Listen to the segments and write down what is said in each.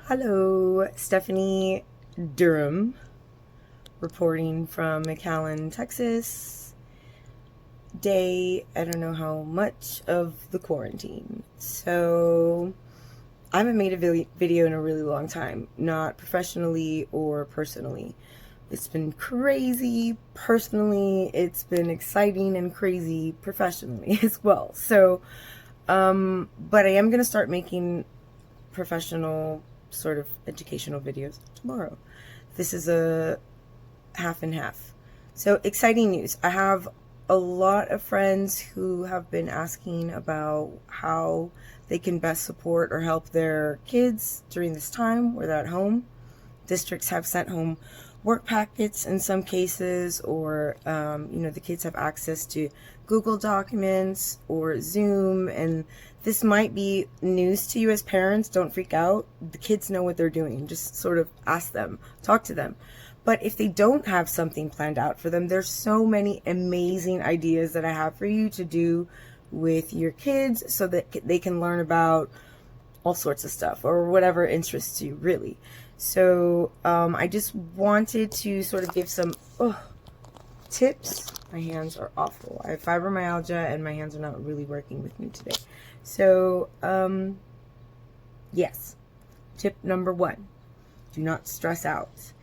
Hello, Stephanie Durham, reporting from McAllen, Texas. I don't know how much of the quarantine. So, I haven't made a video in a really long time, not professionally or personally. It's been crazy personally, it's been exciting and crazy professionally as well. But I am going to start making professional sort of educational videos tomorrow. This is a half and half. So exciting news. I have a lot of friends who have been asking about how they can best support or help their kids during this time where they're at home. Districts have sent home work packets in some cases, or the kids have access to Google Documents or Zoom, and this might be news to you as parents. Don't freak out. The kids know what they're doing. Just sort of ask them, talk to them. But if they don't have something planned out for them, there's so many amazing ideas that I have for you to do with your kids so that they can learn about all sorts of stuff or whatever interests you, really. So I just wanted to sort of give some tips. My hands are awful. I have fibromyalgia and my hands are not really working with me today. So yes, tip number 1, do not stress out.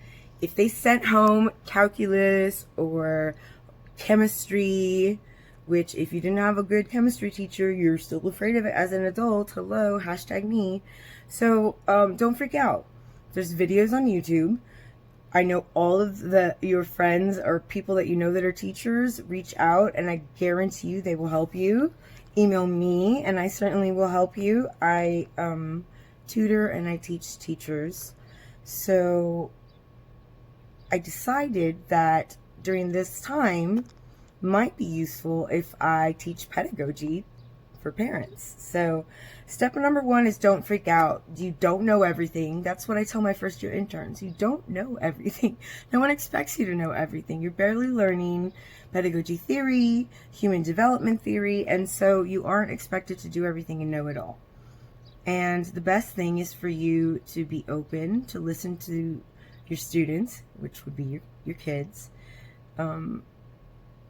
If they sent home calculus or chemistry, which if you didn't have a good chemistry teacher, you're still afraid of it as an adult. Hello, #me. So don't freak out. There's videos on YouTube. I know all of your friends or people that you know that are teachers. Reach out and I guarantee you they will help you. Email me and I certainly will help you. I tutor and I teach teachers. So I decided that during this time might be useful if I teach pedagogy for parents. So step number 1 is don't freak out. You don't know everything. That's what I tell my first year interns. You don't know everything. No one expects you to know everything. You're barely learning pedagogy theory, human development theory, and so you aren't expected to do everything and know it all. And the best thing is for you to be open, to listen to your students, which would be your kids.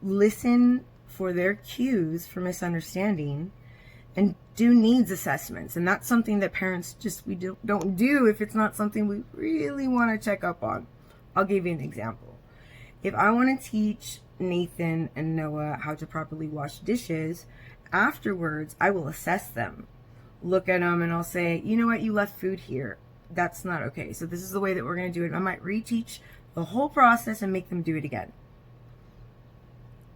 Listen for their cues for misunderstanding, and do needs assessments. And that's something that parents we don't do if it's not something we really want to check up on. I'll give you an example. If I want to teach Nathan and Noah how to properly wash dishes, afterwards I will assess them, look at them, and I'll say, you know what, you left food here. That's not okay. So this is the way that we're going to do it. I might reteach the whole process and make them do it again.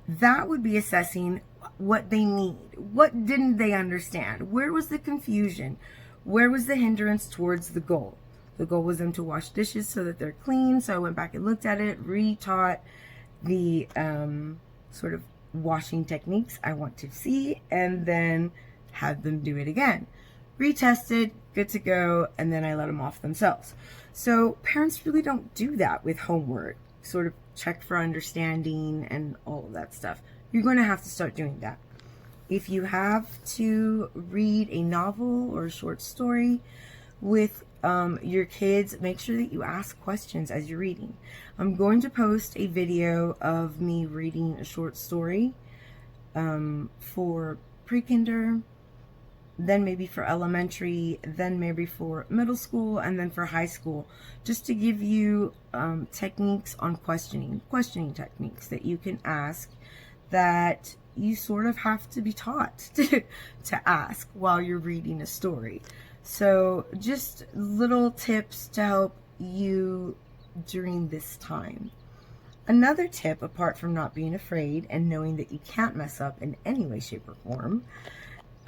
That would be assessing what they need. What didn't they understand? Where was the confusion? Where was the hindrance towards the goal? The goal was them to wash dishes so that they're clean. So I went back and looked at it, retaught the sort of washing techniques I want to see, and then had them do it again. Retested, good to go, and then I let them off themselves. So parents really don't do that with homework. Sort of check for understanding and all of that stuff. You're going to have to start doing that. If you have to read a novel or a short story with your kids, make sure that you ask questions as you're reading. I'm going to post a video of me reading a short story for pre-kinder, then maybe for elementary, then maybe for middle school, and then for high school, just to give you techniques on questioning techniques that you can ask that you sort of have to be taught to ask while you're reading a story. So just little tips to help you during this time. Another tip, apart from not being afraid and knowing that you can't mess up in any way, shape, or form,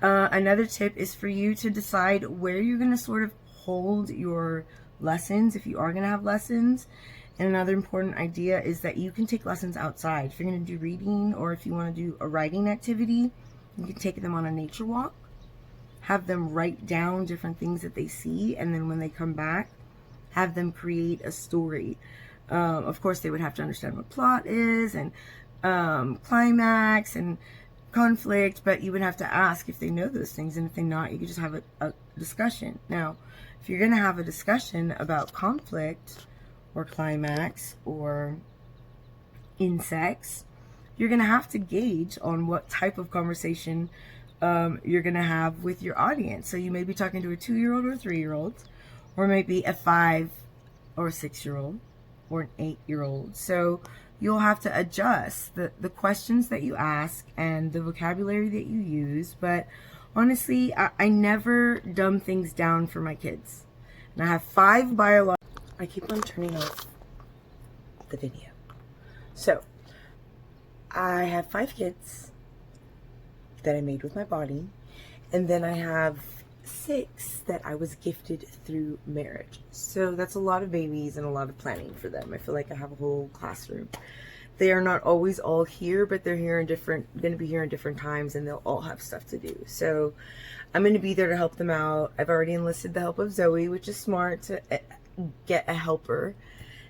another tip is for you to decide where you're going to sort of hold your lessons, if you are going to have lessons. And another important idea is that you can take lessons outside. If you're going to do reading, or if you want to do a writing activity, you can take them on a nature walk, have them write down different things that they see, and then when they come back, have them create a story. Of course, they would have to understand what plot is, and climax, and conflict, but you would have to ask if they know those things, and if they not, you could just have discussion. Now, if you're going to have a discussion about conflict or climax or insects, you're going to have to gauge on what type of conversation you're going to have with your audience. So you may be talking to a 2-year-old or a 3-year-old, or maybe a 5 or a 6-year-old or an 8-year-old. So you'll have to adjust the questions that you ask and the vocabulary that you use. But honestly, I never dumb things down for my kids. And I have 5 biological... I keep on turning off the video. So, I have 5 kids that I made with my body. And then I have 6 that I was gifted through marriage. So that's a lot of babies and a lot of planning for them. I feel like I have a whole classroom. They are not always all here, but they're going to be here in different times, and they'll all have stuff to do. So I'm going to be there to help them out. I've already enlisted the help of Zoe, which is smart, to get a helper.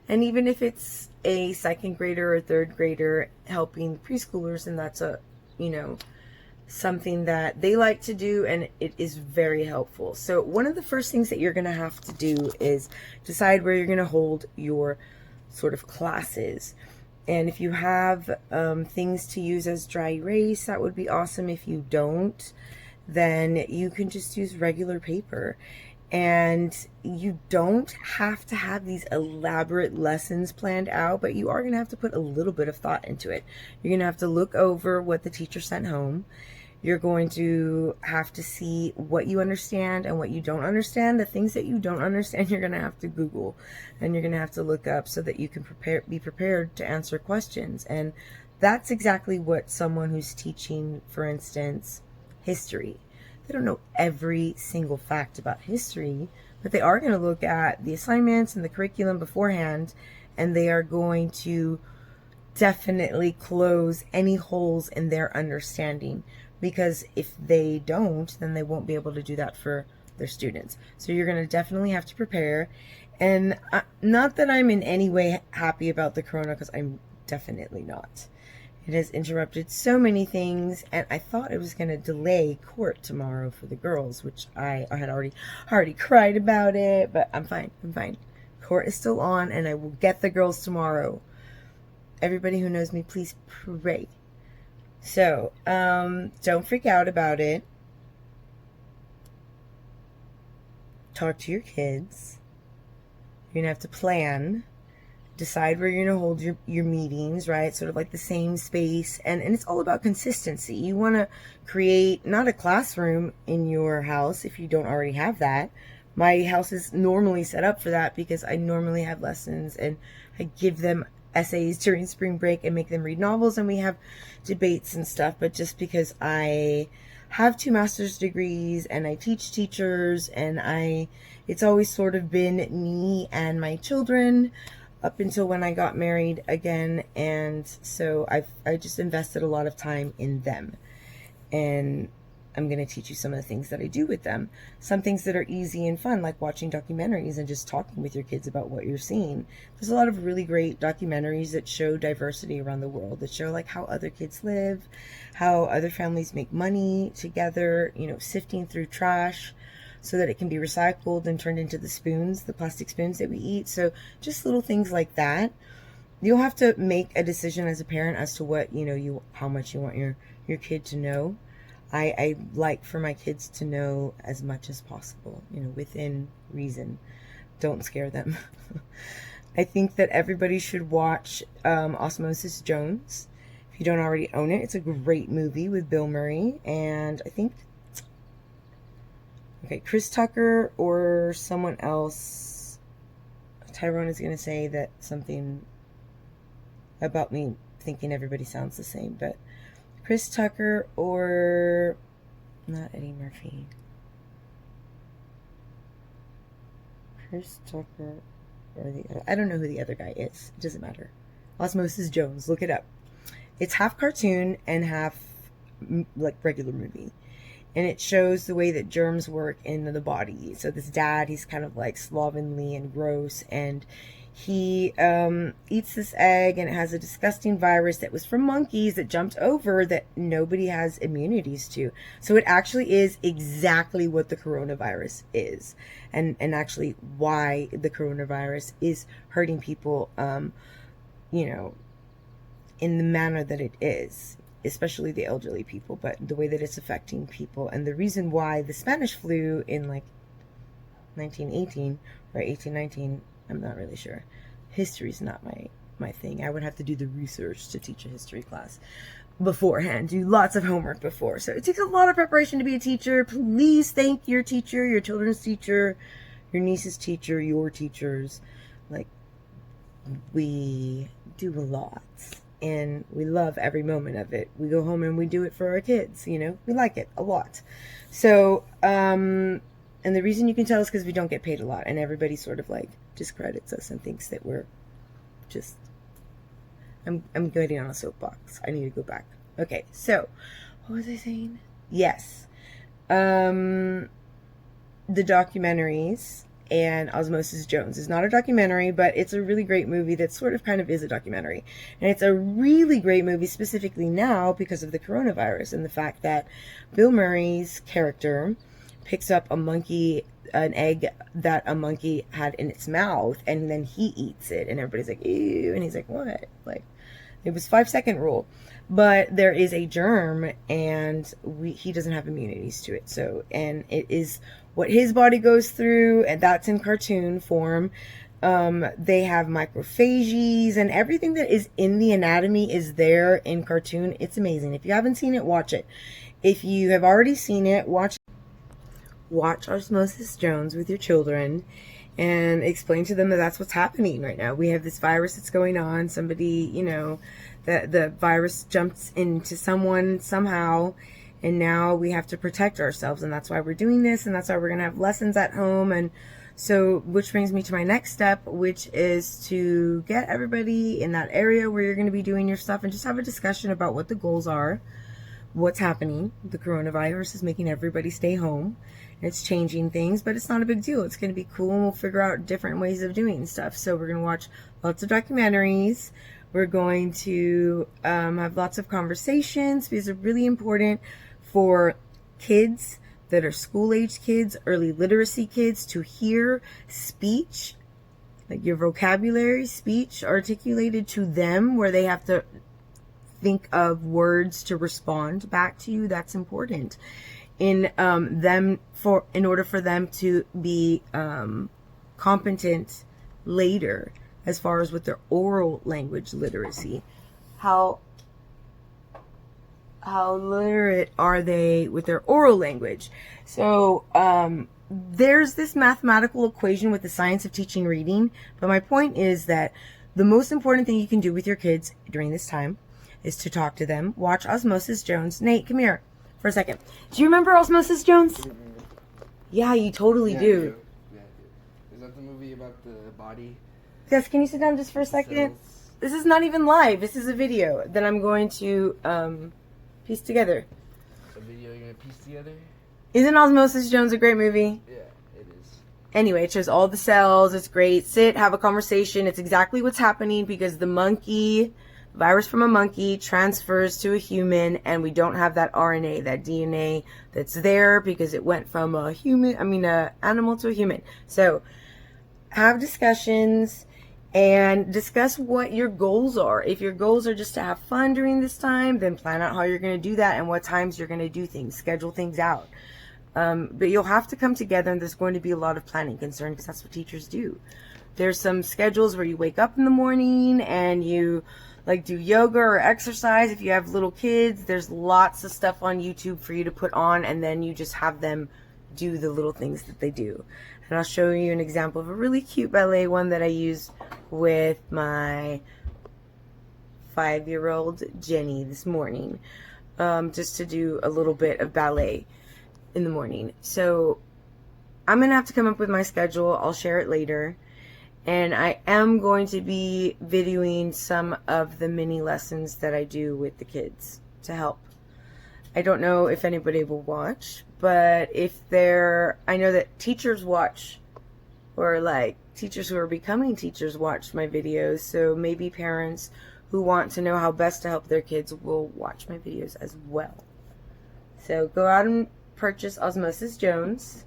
And even if it's a 2nd grader or 3rd grader helping preschoolers, and that's something that they like to do, and it is very helpful. So one of the first things that you're going to have to do is decide where you're going to hold your sort of classes. And if you have things to use as dry erase, that would be awesome. If you don't, then you can just use regular paper. And you don't have to have these elaborate lessons planned out, but you are going to have to put a little bit of thought into it. You're going to have to look over what the teacher sent home. You're going to have to see what you understand and what you don't understand. The things that you don't understand, you're going to have to Google, and you're going to have to look up so that you can be prepared to answer questions. And that's exactly what someone who's teaching, for instance, history. They don't know every single fact about history, but they are going to look at the assignments and the curriculum beforehand, and they are going to definitely close any holes in their understanding. Because if they don't, then they won't be able to do that for their students. So you're going to definitely have to prepare. And not that I'm in any way happy about the corona, because I'm definitely not. It has interrupted so many things, and I thought it was going to delay court tomorrow for the girls, which I had already cried about it, but I'm fine. Court is still on, and I will get the girls tomorrow. Everybody who knows me, please pray. So, don't freak out about it. Talk to your kids. You're going to have to plan. Decide where you're going to hold your meetings, right? Sort of like the same space. And it's all about consistency. You want to create not a classroom in your house if you don't already have that. My house is normally set up for that because I normally have lessons and I give them essays during spring break and make them read novels, and we have debates and stuff. But just because I have 2 master's degrees and I teach teachers, and it's always sort of been me and my children up until when I got married again. And so I just invested a lot of time in them, and I'm going to teach you some of the things that I do with them. Some things that are easy and fun, like watching documentaries and just talking with your kids about what you're seeing. There's a lot of really great documentaries that show diversity around the world, that show like how other kids live, how other families make money together, sifting through trash so that it can be recycled and turned into the plastic spoons that we eat. So just little things like that. You'll have to make a decision as a parent as to what, how much you want your kid to know. I like for my kids to know as much as possible, within reason. Don't scare them. I think that everybody should watch Osmosis Jones. If you don't already own it, it's a great movie with Bill Murray. And I think, Chris Tucker or someone else. Tyrone is going to say that something about me thinking everybody sounds the same, but Chris Tucker or not Eddie Murphy. Chris Tucker or the other, I don't know who the other guy is. It doesn't matter. Osmosis Jones, look it up. It's half cartoon and half like regular movie. and it shows the way that germs work in the body. So this dad, he's kind of like slovenly and gross, and he eats this egg, and it has a disgusting virus that was from monkeys that jumped over that nobody has immunities to. So it actually is exactly what the coronavirus is, and actually why the coronavirus is hurting people, you know, in the manner that it is, especially the elderly people, but the way that it's affecting people. And the reason why the Spanish flu in like 1918 or 1819, I'm not really sure. History's not my thing. I would have to do the research to teach a history class beforehand, do lots of homework before. So it takes a lot of preparation to be a teacher. Please thank your teacher, your children's teacher, your niece's teacher, your teachers. Like, we do a lot, and we love every moment of it. We go home and we do it for our kids, you know, we like it a lot. So, and the reason you can tell is because we don't get paid a lot, and everybody sort of like discredits us and thinks that we're just, I'm getting on a soapbox. I need to go back. Okay, so what was I saying? Yes. The documentaries, and Osmosis Jones is not a documentary, but it's a really great movie that sort of kind of is a documentary. And it's a really great movie specifically now because of the coronavirus and the fact that Bill Murray's character picks up a monkey, an egg that a monkey had in its mouth, and then he eats it, and everybody's like, ew, and he's like, what? Like, it was 5-second rule. But there is a germ, and he doesn't have immunities to it. So, and it is what his body goes through, and that's in cartoon form. They have macrophages, and everything that is in the anatomy is there in cartoon. It's amazing. If you haven't seen it, watch it. If you have already seen it, watch Osmosis Jones with your children and explain to them that that's what's happening right now. We have this virus that's going on. Somebody, you know, the virus jumps into someone somehow, and now we have to protect ourselves, and that's why we're doing this, and that's why we're going to have lessons at home. And so, which brings me to my next step, which is to get everybody in that area where you're going to be doing your stuff and just have a discussion about what the goals are, what's happening. The coronavirus is making everybody stay home. It's changing things, but it's not a big deal. It's going to be cool, and we'll figure out different ways of doing stuff. So we're going to watch lots of documentaries. We're going to have lots of conversations, because it's really important for kids that are school-age kids, early literacy kids, to hear speech, like your vocabulary, speech articulated to them, where they have to think of words to respond back to you. That's important in in order for them to be competent later as far as with their oral language literacy. How literate are they with their oral language? So there's this mathematical equation with the science of teaching reading, but my point is that the most important thing you can do with your kids during this time is to talk to them. Watch Osmosis Jones. Nate, come here for a second. Do you remember Osmosis Jones? Yeah, you totally do. Yeah, I do. Is that the movie about the body? Yes, can you sit down just for a second? This is not even live. This is a video that I'm going to piece together. A video you're going to piece together? Isn't Osmosis Jones a great movie? Yeah, it is. Anyway, it shows all the cells. It's great. Sit, have a conversation. It's exactly what's happening because the monkey, virus from a monkey, transfers to a human, and we don't have that RNA, that DNA that's there because it went from a animal to a human. So have discussions and discuss what your goals are. If your goals are just to have fun during this time, then plan out how you're going to do that and what times you're going to do things. Schedule things out. But you'll have to come together, and there's going to be a lot of planning concern because that's what teachers do. There's some schedules where you wake up in the morning and you like do yoga or exercise. If you have little kids, there's lots of stuff on YouTube for you to put on, and then you just have them do the little things that they do. And I'll show you an example of a really cute ballet one that I used with my 5-year-old Jenny this morning, just to do a little bit of ballet in the morning. So I'm gonna have to come up with my schedule. I'll share it later. And I am going to be videoing some of the mini lessons that I do with the kids to help. I don't know if anybody will watch, but I know that teachers watch, or like teachers who are becoming teachers watch my videos, so maybe parents who want to know how best to help their kids will watch my videos as well. So go out and purchase Osmosis Jones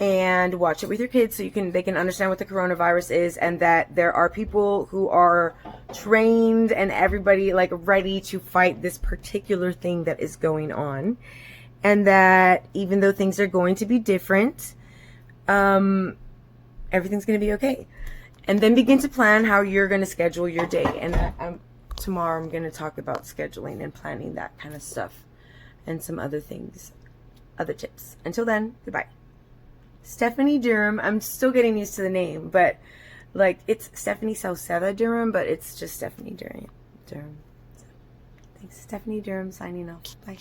and watch it with your kids so they can understand what the coronavirus is, and that there are people who are trained and everybody like ready to fight this particular thing that is going on, and that even though things are going to be different, everything's going to be okay. And then begin to plan how you're going to schedule your day. And tomorrow I'm going to talk about scheduling and planning, that kind of stuff, and some other things, other tips. Until then, goodbye. Stephanie Durham. I'm still getting used to the name, but like it's Stephanie Sauceda Durham, but it's just Stephanie Durham. So, thanks, Stephanie Durham signing off. Bye.